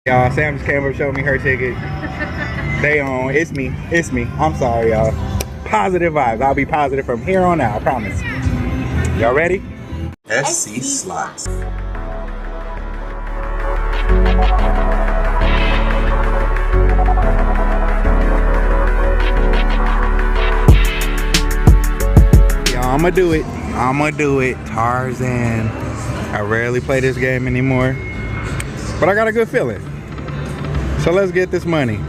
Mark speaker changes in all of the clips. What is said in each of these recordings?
Speaker 1: Y'all, Sam just came up, showed me her ticket. They on. It's me. It's me. I'm sorry, y'all. Positive vibes. I'll be positive from here on out. I promise. Y'all ready? SC Slots. I'ma do it. I'ma do it. Tarzan. I rarely play this game anymore, but I got a good feeling. So let's get this money.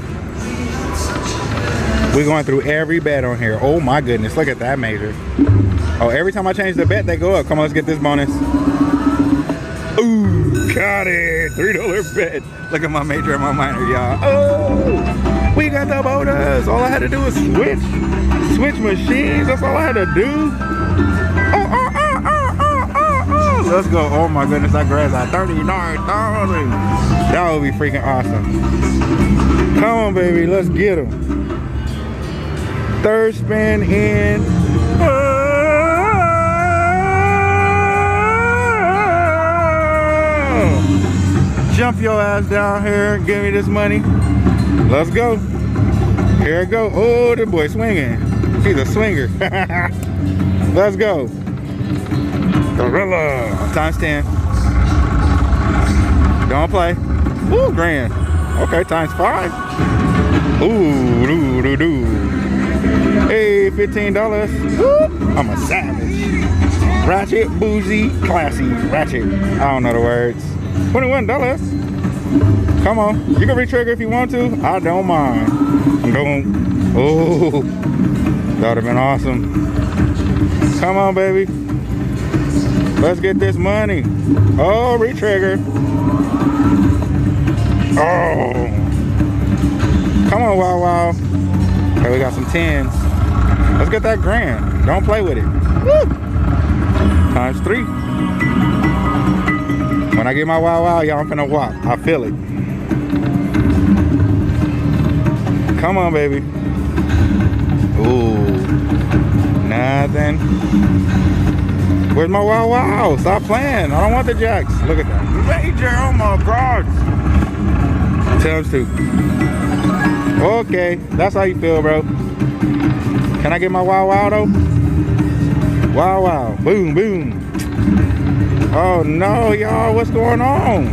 Speaker 1: We're going through every bet on here. Oh my goodness, look at that major. Oh, every time I change the bet, they go up. Come on, let's get this bonus. Ooh, got it. $3 bet. Look at my major and my minor, y'all. Oh, we got the bonus. All I had to do was switch machines. That's all I had to do. Oh, let's go. Oh my goodness, that grass at 39,000. That would be freaking awesome. Come on, baby, let's get them. Third spin in. Jump your ass down here. Give me this money. Let's go. Here it go. Oh, the boy swinging. He's a swinger. Let's go. Gorilla. Times 10. Don't play. Ooh, grand. Okay, times 5. Ooh, doo. Hey, $15. Whoop. I'm a savage. Ratchet, bougie, classy, ratchet. I don't know the words. $21. Come on. You can re-trigger if you want to. I don't mind. I'm going. Oh, that would have been awesome. Come on, baby. Let's get this money. Oh, re-trigger. Oh. Come on, wow. Okay, we got some 10s. Let's get that grand. Don't play with it. Woo. Times 3. When I get my wow, y'all, I'm finna walk. I feel it. Come on, baby. Ooh. Nothing. Where's my wow? Stop playing. I don't want the jacks. Look at that. Major, oh my God. Times 2. Okay, that's how you feel, bro. Can I get my wow though? Wow. Boom. Oh no, y'all, what's going on?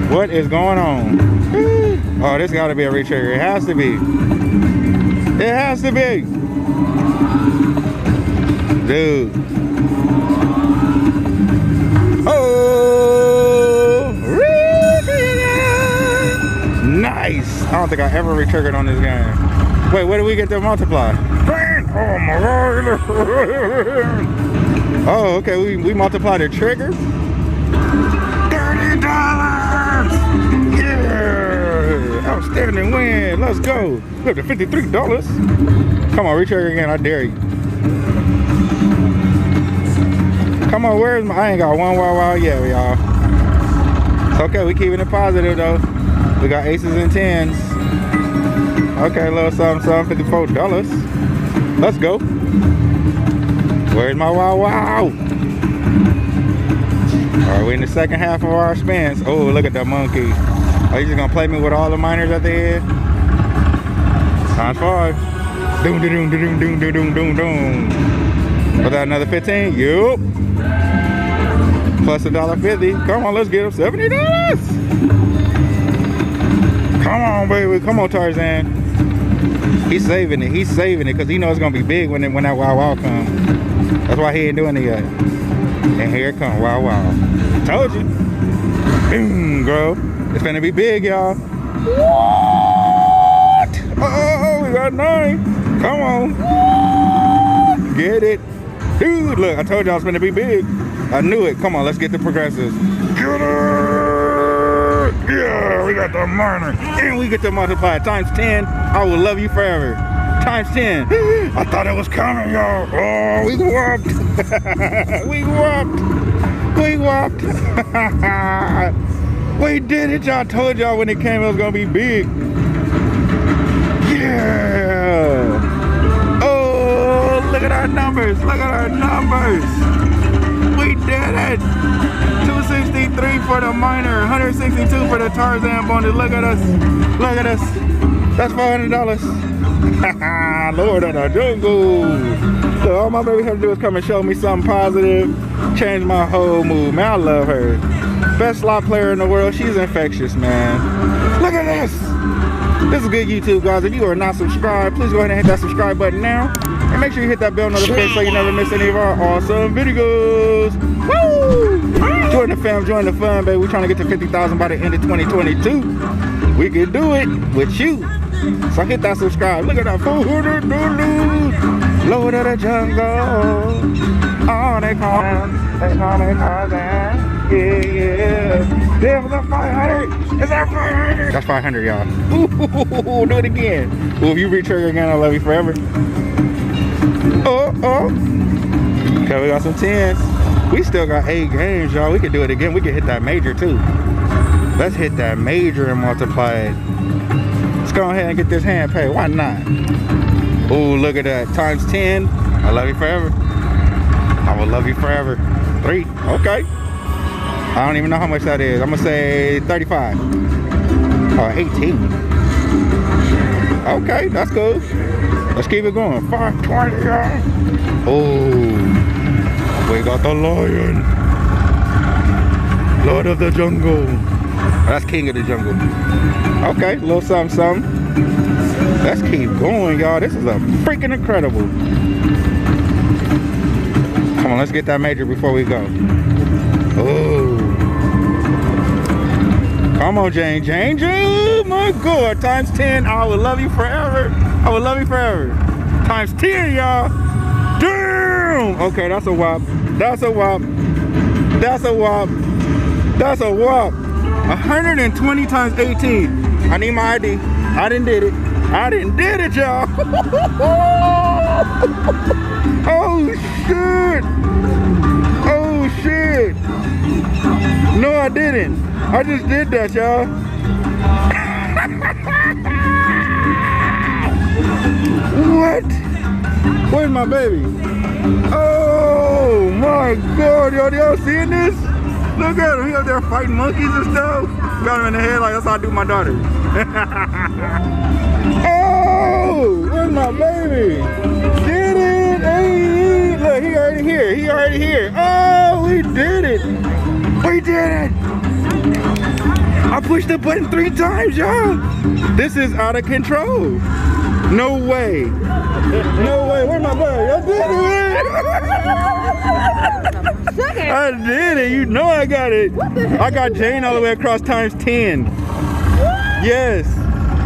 Speaker 1: What is going on? Oh, this gotta be a re-trigger. It has to be. It has to be. Dude. Oh, nice. I don't think I ever re-triggered on this game. Wait, where do we get to multiply? Oh my God. Oh, okay, we multiplied the trigger. $30. Yeah, outstanding win. Let's go. Look at $53. Come on, re-trigger again. I dare you. Come on, where's my? I ain't got one wow yet, y'all. It's okay, we keeping it positive though. We got aces and 10s. Okay, a little something, $54. Let's go. Where's my wow? Alright, we're in the second half of our spins. Oh, look at that monkey. Are you just gonna play me with all the minors at the end? Times 5. Doom. Was that another 15? Yup. Plus $1.50. Come on, let's get him $70. Come on, baby. Come on, Tarzan. He's saving it because he knows it's gonna be big when that wow comes. That's why he ain't doing it yet. And here it comes, wow. Told you. Boom, girl. It's gonna be big, y'all. What? Oh, we got 9. Come on. Get it. Dude, look, I told y'all it's gonna be big. I knew it. Come on, let's get the progressives. Get it! Yeah, we got the minor. And we get to multiply times 10. I will love you forever. Times 10. I thought it was coming, y'all. Oh, we whooped. we whooped. We did it, y'all. Told y'all when it came it was gonna be big. Yeah. Oh, look at our numbers. We did it. 260 103 for the minor, 162 for the Tarzan bonus. Look at us. Look at us. That's $500. Lord of the jungle. So all my baby have to do is come and show me something positive, change my whole mood. Man, I love her. Best slot player in the world. She's infectious, man. Look at this. This is good YouTube, guys. If you are not subscribed, please go ahead and hit that subscribe button now. And make sure you hit that bell notification so you never miss any of our awesome videos. Woo! Join the fam, join the fun, baby. We're trying to get to 50,000 by the end of 2022. We can do it with you. So hit that subscribe. Look at that $400. Lord of the jungle. Oh, they call me Tarzan. Yeah. There was a 500. Is that 500? That's 500, y'all. Ooh, do it again. Ooh, if you re-trigger again, I love you forever. Oh. Okay, we got some 10s. We still got 8 games, y'all. We can do it again. We can hit that major, too. Let's hit that major and multiply it. Let's go ahead and get this hand pay. Why not? Ooh, look at that. Times 10. I love you forever. I will love you forever. 3. Okay. I don't even know how much that is. I'm going to say 35. Or 18. Okay, that's cool. Let's keep it going. 520, y'all. Oh, we got the lion. Lord of the jungle. That's king of the jungle. Okay, a little something. Let's keep going, y'all. This is a freaking incredible. Come on, let's get that major before we go. Oh. Come on, Jane. Oh my God. Times 10. I will love you forever. I will love you forever. Times 10, y'all. Damn. Okay, that's a whop. That's a whop. That's a whop. That's a whop. 120 times 18. I need my ID. I didn't did it. I didn't did it, y'all. Oh shit. Oh shit. No, I didn't. I just did that, y'all. What? Where's my baby? Oh my God, y'all seeing this? Look at him, he up there fighting monkeys and stuff. Got him in the head like that's how I do my daughter. Oh, where's my baby? Did it? Hey, look, he already here. He already here. Oh, we did it. We did it. I pushed the button 3 times, y'all. This is out of control. No way. No way. Where's my baby? I did it. I did it. You know I got it. I got Jane all the way across times 10. What? Yes.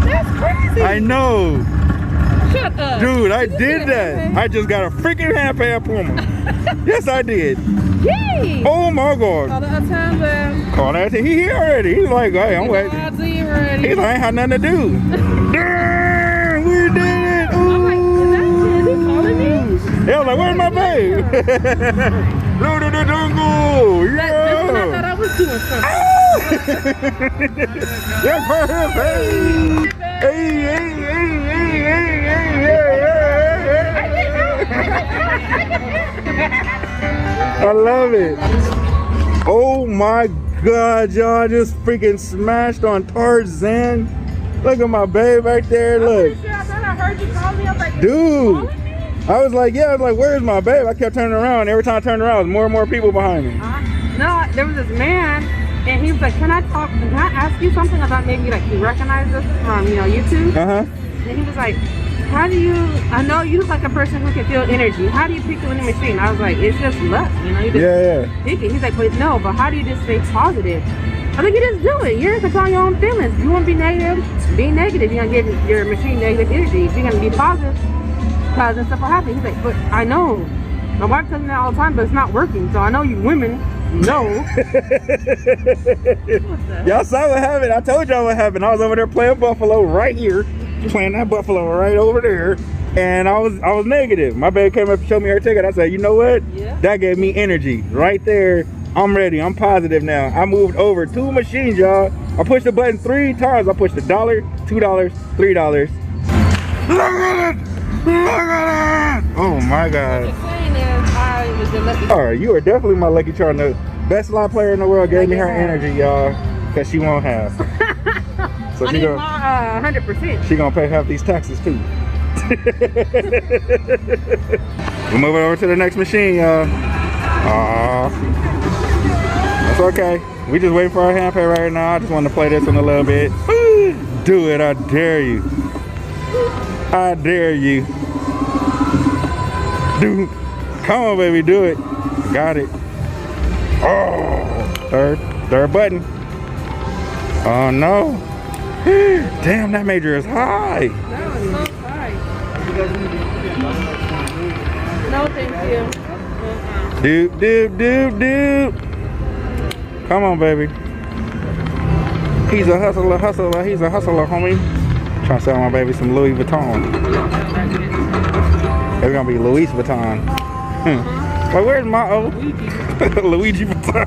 Speaker 1: That's crazy. I know. Shut up. Dude, I did that. I just got a freaking Handpay up for me. Yes, I did. Yay. Oh my God. Call that time then. Call that time. He here already. He's like, hey, I'm waiting. He's like, I ain't had nothing to do. Damn, we did it. Ooh. I'm like, is he calling me? Yeah, I was like, where's my babe? Lord of the jungle. Yeah. That's when I thought I was doing something. Yeah, for him, babe. Hey, hey, hey, hey, hey, I love it. Oh my God, y'all just freaking smashed on Tarzan. Look at my babe right there. Look. I thought I heard you call me. I was like, dude. I was like, yeah. I was like, where's my babe? I kept turning around. Every time I turned around, there was more and more people behind me.
Speaker 2: No, there was this man, and he was like, can I ask you something about maybe like you recognize this from YouTube? And he was like, how do you, I know you look like a person who can feel energy. How do you pick the winning machine? I was like, it's just luck, you just pick it. He's like, but no, but how do you just stay positive? I think you just do it. You're in control of your own feelings. If you want to be negative, be negative. You're going to give your machine negative energy. If you're going to be positive, positive stuff will happen. He's like, but I know. My wife tells me that all the time, but it's not working. So I know you women know.
Speaker 1: Y'all saw what happened. I told y'all what happened. I was over there playing Buffalo right here. Playing that Buffalo right over there, and I was negative. My baby came up and showed me her ticket. I said, you know what? Yeah. That gave me energy right there. I'm ready. I'm positive now. I moved over 2 machines, y'all. I pushed the button 3 times. I pushed $1, $2, $3. Look at it! Look at it! Oh my God.
Speaker 2: What you're saying is I was the lucky.
Speaker 1: All right, you are definitely my lucky charm. Best slot player in the world gave me her energy, y'all, because she won't have. So
Speaker 2: I need more 100%.
Speaker 1: She gonna pay half these taxes too. We're moving over to the next machine, y'all. That's okay. We just waiting for our hand pay right now. I just want to play this one a little bit. Do it, I dare you. I dare you. Dude, come on, baby, do it. Got it. Oh, third button. Oh no. Damn, that major is high.
Speaker 2: That was so high. No, thank you.
Speaker 1: Doop. Come on, baby. He's a hustler. He's a hustler, homie. Trying to sell my baby some Louis Vuitton. It's gonna be Louis Vuitton. Like, where's my O? Luigi Vuitton.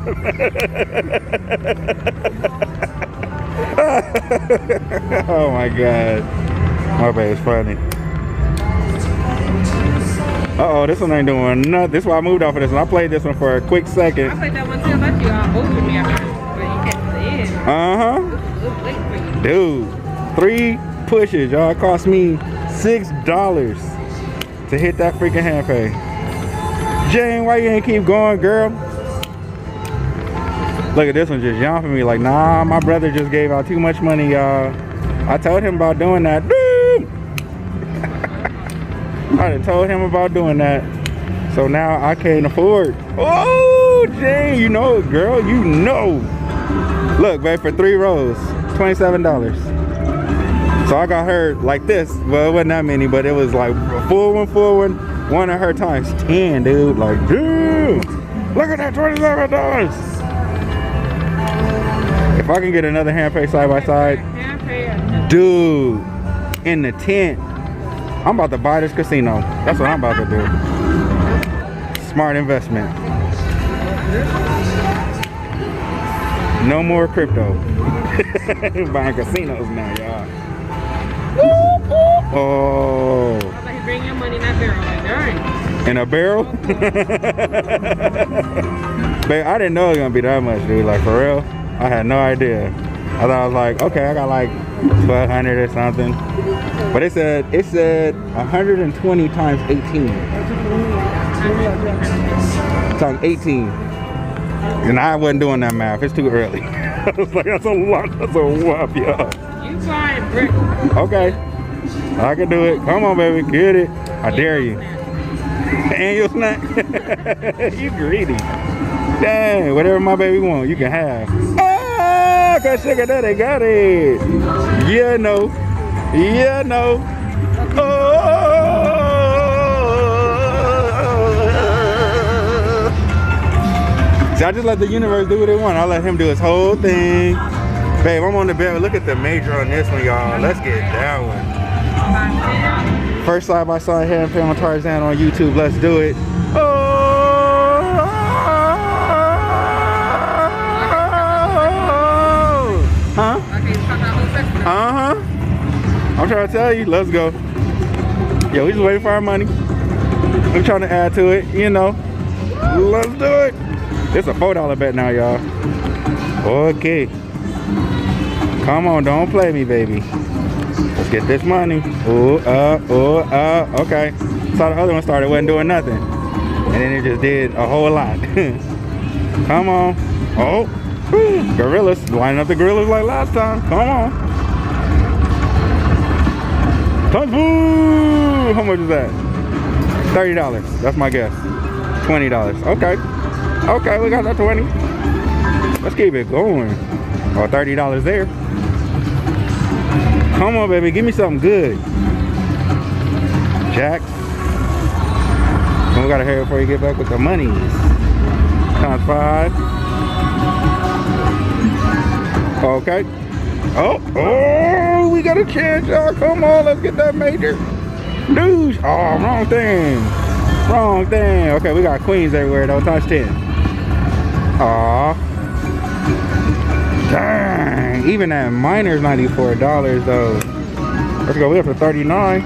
Speaker 1: Oh my god. My baby's funny. Uh-oh, this one ain't doing nothing. This is why I moved off of this one. I played this one for a quick second.
Speaker 2: I played that one too. I thought you all over me after, but you kept the end.
Speaker 1: Dude, 3 pushes, y'all. It cost me $6 to hit that freaking hand pay. Jane, why you ain't keep going, girl? Look at this one just yawning me like, nah, my brother just gave out too much money, y'all. I told him about doing that. I done told him about doing that. So now I can't afford. Oh, Jane, you know it, girl, you know. Look, babe, for 3 rows, $27. So I got her like this. Well, it wasn't that many, but it was like a full one. One of her times 10, dude. Like, dude, look at that, $27. If I can get another hand pay side by side, dude, in the tent, I'm about to buy this casino. That's what I'm about to do. Smart investment. No more crypto. Buying casinos now, y'all. Oh.
Speaker 2: Bring your money in that barrel. Like, darn.
Speaker 1: In a barrel? Babe, I didn't know it was gonna be that much, dude. Like, for real, I had no idea. I thought I was like, okay, I got like 1,200 or something. But it said 120 times 18. Times 18. And I wasn't doing that math. It's too early. I was like, that's a lot. That's a whoop, y'all.
Speaker 2: You flying brick.
Speaker 1: Okay. I can do it. Come on, baby. Get it. I dare you. And your snack. You greedy. Dang, whatever my baby wants, you can have. Ah, cause sugar daddy got it. Yeah, no. Yeah, no. Oh. See, I just let the universe do what it wants. I let him do his whole thing. Babe, I'm on the bed. Look at the major on this one, y'all. Let's get that one. First side-by-side hand pay on Tarzan on YouTube. Let's do it. Oh! Huh? Uh-huh. I'm trying to tell you. Let's go. Yo, we just waiting for our money. I'm trying to add to it, you know. Let's do it. It's a $4 bet now, y'all. Okay. Come on, don't play me, baby. Let's get this money. Okay. Saw the other one started, wasn't doing nothing. And then it just did a whole lot. Come on. Oh, gorillas. Lining up the gorillas like last time. Come on. How much is that? $30. That's my guess. $20. Okay. Okay, we got that 20. Let's keep it going. Oh, $30 there. Come on, baby. Give me something good. Jack. We gotta hurry before you get back with the money. Times 5. Okay. Oh, we got a chance, y'all. Come on, let's get that major. Dude. Oh, wrong thing. Wrong thing. Okay, we got queens everywhere though. Times 10. Aw. Dang. Even that miner's $94 though. Let's go. We up to 39.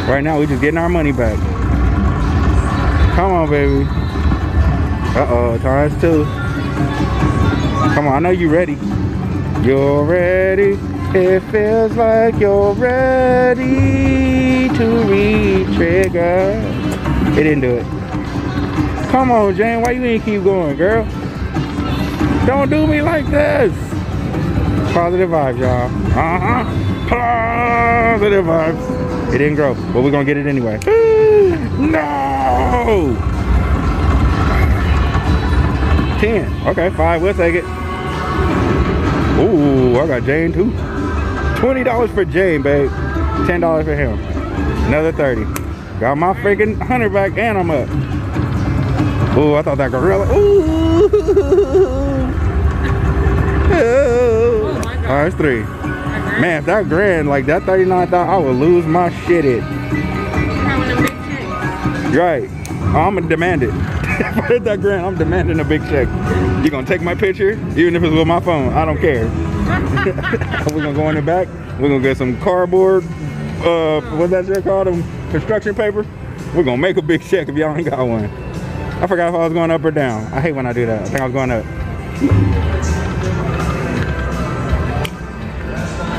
Speaker 1: Right now, we just getting our money back. Come on, baby. Uh-oh, times 2. Come on, I know you ready. You're ready. It feels like you're ready to re-trigger. It didn't do it. Come on, Jane. Why you ain't keep going, girl? Don't do me like this. Positive vibes, y'all. Positive vibes. It didn't grow, but we're gonna get it anyway. No! 10. Okay, 5. We'll take it. Ooh, I got Jane too. $20 for Jane, babe. $10 for him. Another 30. Got my freaking 100 back and I'm up. Ooh, I thought that gorilla. Ooh. Oh my God. All right, it's 3. Man, if that grand, like that 39,000, I would lose my shit. It. Right. I'm gonna demand it. If I hit that grand, I'm demanding a big check. You gonna take my picture, even if it's with my phone. I don't care. We're gonna go in the back. We're gonna get some cardboard. What's that shit called? Construction paper. We're gonna make a big check if y'all ain't got one. I forgot if I was going up or down. I hate when I do that. I think I was going up.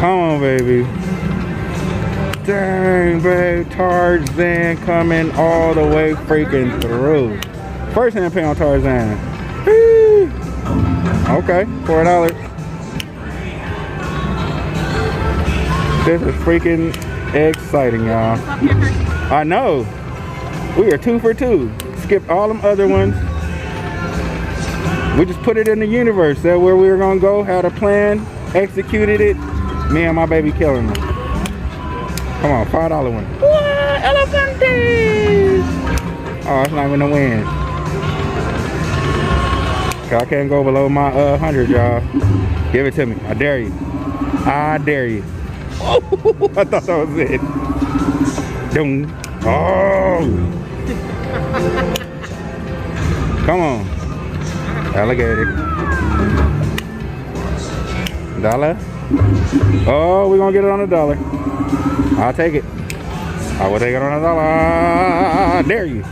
Speaker 1: Come on, baby. Dang, babe. Tarzan coming all the way freaking through. First hand pay on Tarzan. Woo. Okay, $4. This is freaking exciting, y'all. I know. We are 2 for 2. Skipped all them other ones. We just put it in the universe. Said where we were gonna go, had a plan, executed it. Me and my baby killing them. Come on, $5 one. Elephante! Oh, it's not even a win. I can't go below my 100, y'all. Give it to me. I dare you. I dare you. Oh, I thought that was it. Doom. Oh. Come on. Alligator. $1. Oh, we're gonna get it on $1. I'll take it. I will take it on $1. I dare you.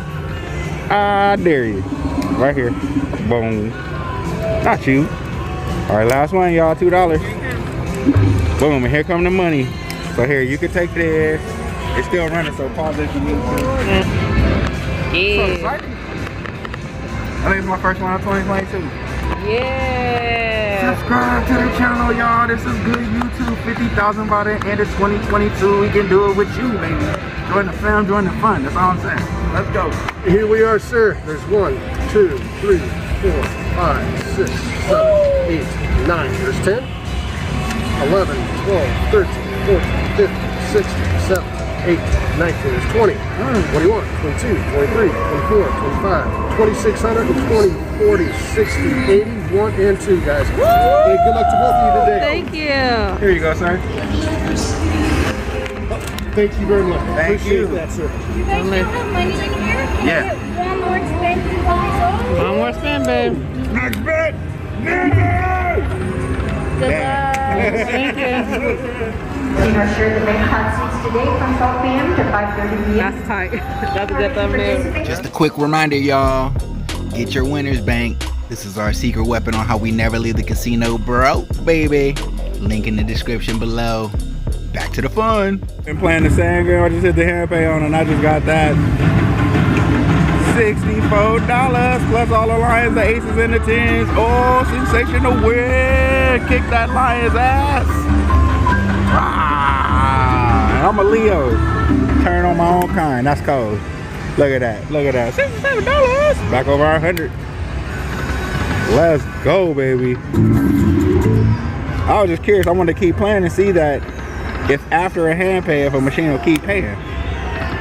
Speaker 1: I dare you. Right here. Boom. Not you. All right, last one, y'all. $2. Boom, and here come the money. So here, you can take this. It's still running, so pause if you need to.
Speaker 2: Yeah.
Speaker 1: So exciting. I think it's my first one of 2022.
Speaker 2: Yeah.
Speaker 1: Subscribe to the channel, y'all. This is good YouTube. 50,000 by the end of 2022. We can do it with you, baby. Join the fam, join the fun. That's all I'm saying. Let's go.
Speaker 3: Here we are, sir. There's 1, 2, 3, 4, 5, 6, 7, 8, 9. There's 10, 11, 12, 13, 14, 15, 16, 17, 18, 19. There's 20. 21, 22, 23, 24, 25, 2600, 20, 40, 60, 80, 1 and 2, guys. Hey, good luck to both of you today.
Speaker 2: Thank you.
Speaker 1: Here you go, sir.
Speaker 3: Thank you very much.
Speaker 1: Thank
Speaker 3: Appreciate
Speaker 1: you.
Speaker 3: that, sir.
Speaker 4: You guys still have money in here? Can
Speaker 1: Yeah.
Speaker 4: I get one more spin, please?
Speaker 2: One more spin, babe.
Speaker 1: Next bet. Next
Speaker 4: Good luck.
Speaker 2: Thank you.
Speaker 5: We are sure to make hot seats today from 12 p.m. to 5:30 p.m.
Speaker 2: That's tight. That's a good thumbnail.
Speaker 6: Just a quick reminder, y'all. Get your winner's bank. This is our secret weapon on how we never leave the casino broke, baby. Link in the description below. Back to the fun.
Speaker 1: Been playing the same game I just hit the Handpay on, and I just got that $64 plus all the lions, the aces, and the tens. Oh, sensational win! Kick that lion's ass! Ah, I'm a Leo. Turn on my own kind. That's cold. Look at that. Look at that. $67. Back over our 100. Let's go, baby. I was just curious. I wanted to keep playing and see that if after a hand pay, if a machine will keep paying.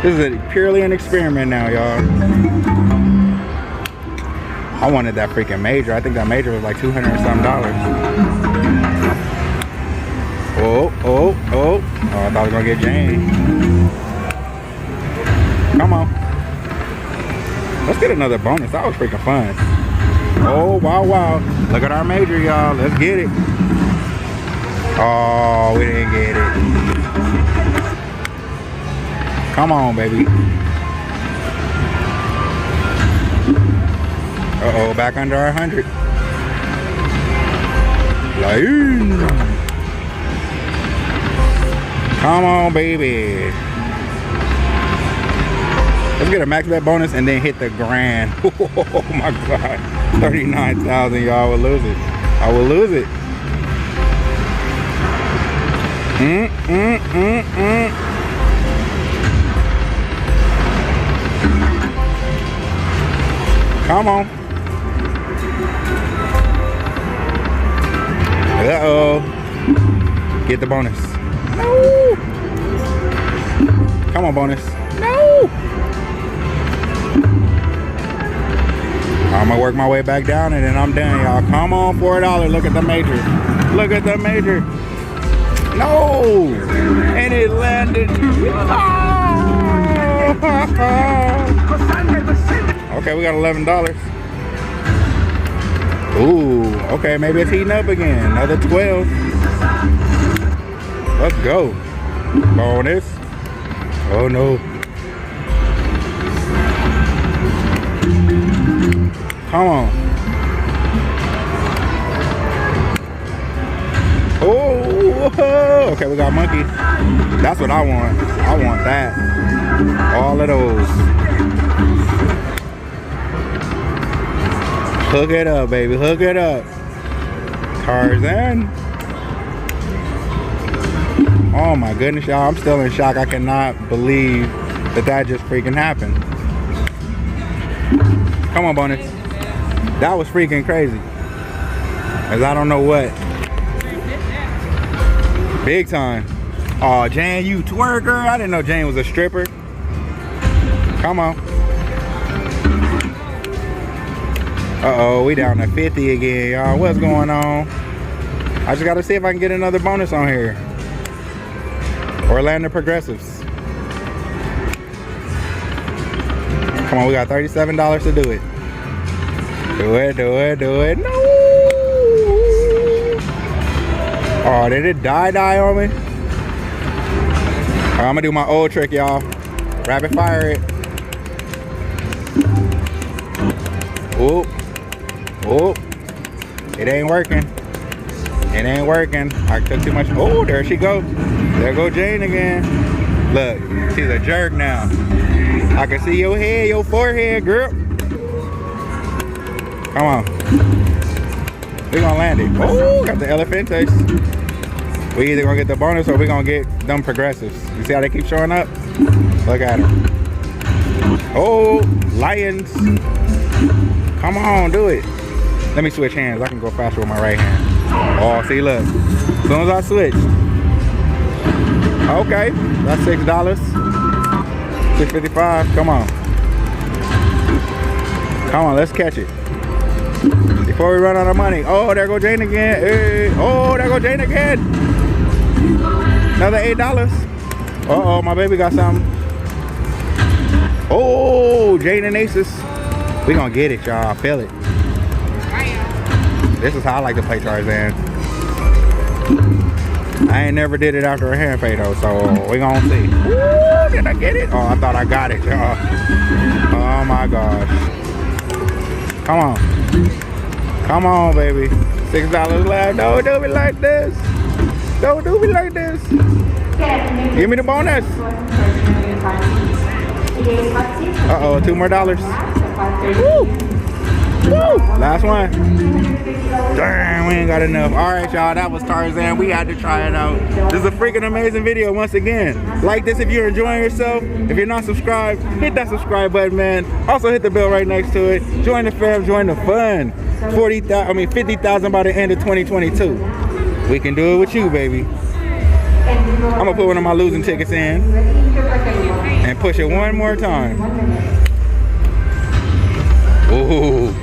Speaker 1: This is purely an experiment now, y'all. I wanted that freaking major. I think that major was like $200 and some. Oh, oh, oh. Oh, I thought I was gonna get Jane. Come on. Let's get another bonus. That was freaking fun. Oh, wow, wow. Look at our major, y'all. Let's get it. Oh, we didn't get it. Come on, baby. Uh-oh, back under our 100. Come on, baby. Let's get a max bet bonus and then hit the grand. Oh my God. 39,000, y'all. I will lose it. I will lose it. Come on. Uh-oh. Get the bonus. No. Come on, bonus. No. I'm gonna work my way back down and then I'm done, y'all. Come on, $4. Look at the major. Look at the major. No. And it landed. Okay, we got $11. Ooh, okay, maybe it's heating up again. Another 12. Let's go. Bonus. Oh no. Come on. Oh, okay, we got monkey. That's what I want. I want that. All of those. Hook it up, baby. Hook it up. Tarzan. Oh my goodness, y'all. I'm still in shock. I cannot believe that just freaking happened. Come on, bonus. That was freaking crazy. Cause I don't know what. Big time. Oh, Jane, you twerker. I didn't know Jane was a stripper. Come on. Uh-oh, we down to 50 again, y'all. What's going on? I just gotta see if I can get another bonus on here. Orlando Progressives. Come on, we got $37 to do it. Do it, do it, do it. No! Oh, did it die on me? All right, I'm gonna do my old trick, y'all. Rapid fire it. Whoop. Whoop. It ain't working. It ain't working. I took too much. Oh, there she go. There go Jane again. Look, she's a jerk now. I can see your head, your forehead, girl. Come on. We're gonna land it. Oh, got the elephant taste. We either gonna get the bonus or we gonna get them progressives. You see how they keep showing up? Look at them. Oh, lions. Come on, do it. Let me switch hands. I can go faster with my right hand. Oh, see, look. As soon as I switch. Okay, that's $6. $6.55. Come on. Come on, let's catch it. Before we run out of money. Oh, there go Jane again. Hey. Oh, there go Jane again. Another $8. Uh-oh, my baby got something. Oh, Jane and Aces. We gonna get it, y'all. I feel it. This is how I like to play Tarzan. I ain't never did it after a hand pay though, so we gonna see. Ooh, did I get it? Oh, I thought I got it, y'all. Oh my gosh. Come on. Come on, baby. $6 left. Don't do me like this. Don't do me like this. Give me the bonus. Uh-oh, $2 more. Woo! Woo! Last one. Damn, we ain't got enough. All right, y'all, that was Tarzan. We had to try it out. This is a freaking amazing video once again. Like this if you're enjoying yourself. If you're not subscribed, hit that subscribe button, man. Also hit the bell right next to it. Join the fam, join the fun. 50,000 by the end of 2022. We can do it with you, baby. I'm gonna put one of my losing tickets in and push it one more time. Ooh.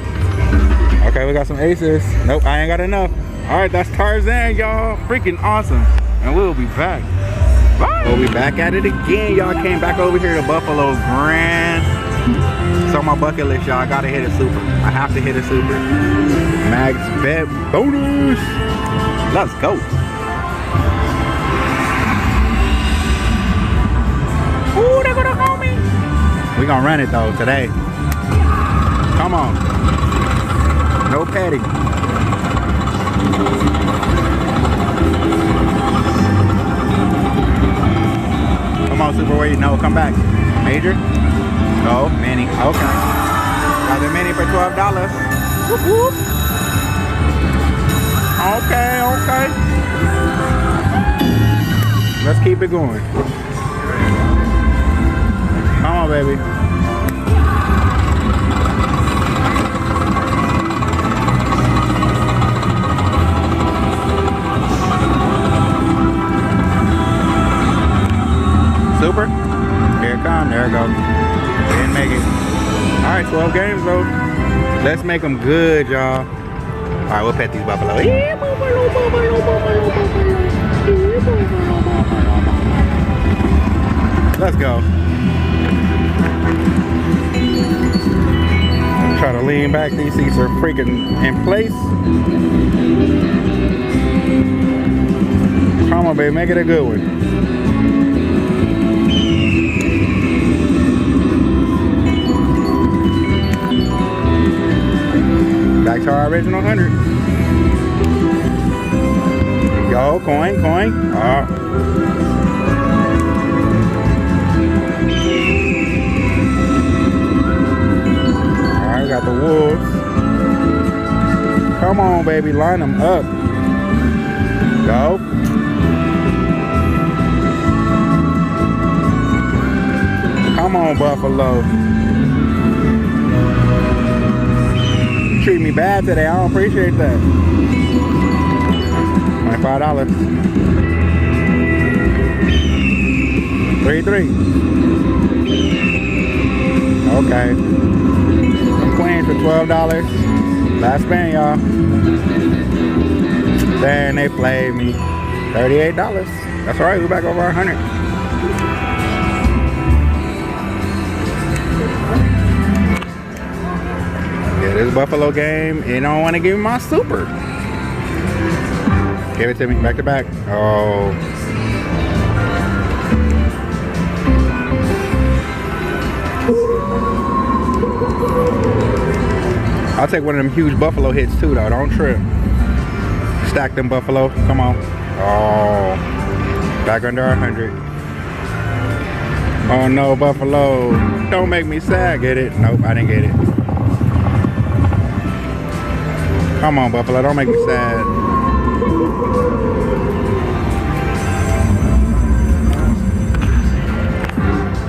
Speaker 1: Okay, we got some aces. Nope, I ain't got enough. All right, that's Tarzan, y'all. Freaking awesome. And we'll be back. Bye. We'll be back at it again. Y'all came back over here to Buffalo Grand. It's on my bucket list, y'all. I gotta hit a super. I have to hit a super. Max bet bonus. Let's go. Ooh, they're gonna call me. We gonna run it though today. Come on. No petty. Come on, Super Weight. No, come back. Major? No, mini. Okay. Got the mini for $12. Whoop, whoop. Okay, okay. Let's keep it going. Come on, baby. Super. Here it comes. There it goes. Didn't make it. All right, 12 games though. Let's make them good, y'all. All right, we'll pet these buffalo. Let's go. Try to lean back. These seats are freaking in place. Come on, baby. Make it a good one. Back to our original 100. Yo, coin. Oh. Alright, got the wolves. Come on, baby, line them up. Go. Come on, buffalo. Treat me bad today. I don't appreciate that. $25. 3-3. Okay. Some queens for $12. Last spin, y'all. Then they played me. $38. That's alright. We're back over 100. Yeah, this buffalo game, you don't want to give me my super. Give it to me, back to back. Oh. I'll take one of them huge buffalo hits too though, don't trip. Stack them buffalo, come on. Oh. Back under 100. Oh no, buffalo. Don't make me sad, get it? Nope, I didn't get it. Come on, buffalo, don't make me sad.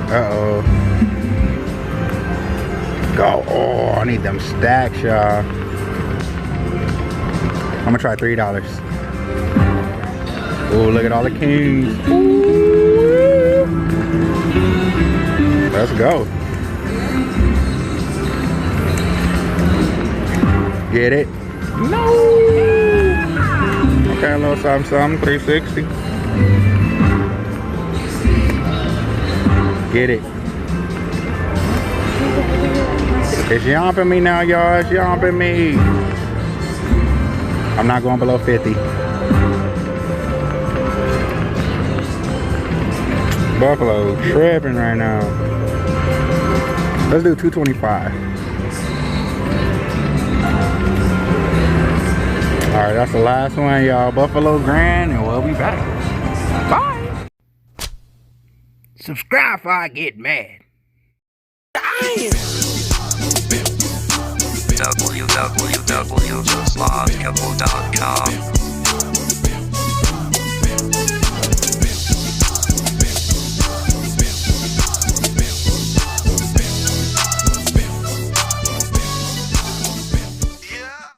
Speaker 1: Uh-oh. Go. Oh, I need them stacks, y'all. I'm gonna try $3. Oh, look at all the kings. Ooh. Let's go. Get it? No. Okay, a little something, 360. Get it. It's yomping me now, y'all. It's yomping me. I'm not going below 50. Buffalo tripping right now. Let's do 225. Alright, that's the last one, y'all. Buffalo Grand, and we'll be back. Bye. Subscribe before I get mad.
Speaker 7: www.slawscouple.com